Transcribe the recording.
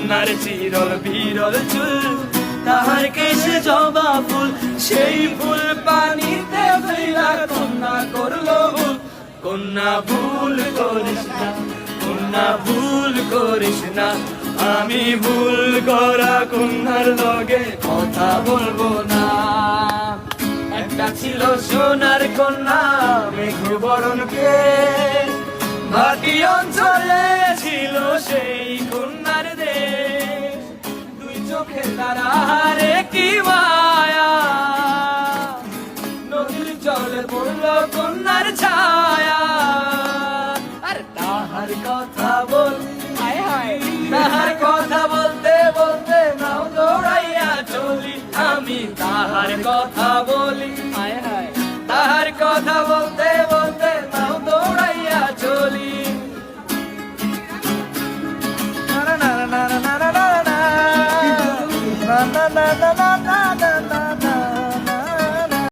কন্যার চিরল বিরল চুল, তাহার কেশে জবা ফুল, সেই ফুল পানিতে ফেলা কন্যা করলো ভুল। কন্যা ভুল করিস না, কন্যা ভুল করিস না, আমি ভুল করা কন্যার লগে কথা বলবো না। একটা ছিল সোনার কন্যা মেঘ বরণ কেশ, ভাটি অঞ্চলে ছিল সেই কন্যার দেশ। দুই চোখে তারা হারে কি মায়া, নদীর জলে পড়ল কন্যার ছায়া। আর তাহার কথা বল, তাহার কথা বলতে বলতে নাও দৌড়াইয়া চলি, আমি তাহার কথা বলি, তাহার কথা বলতে বলতে নাও দৌড়াইয়া চলি। না না না না না না না না না না না না না।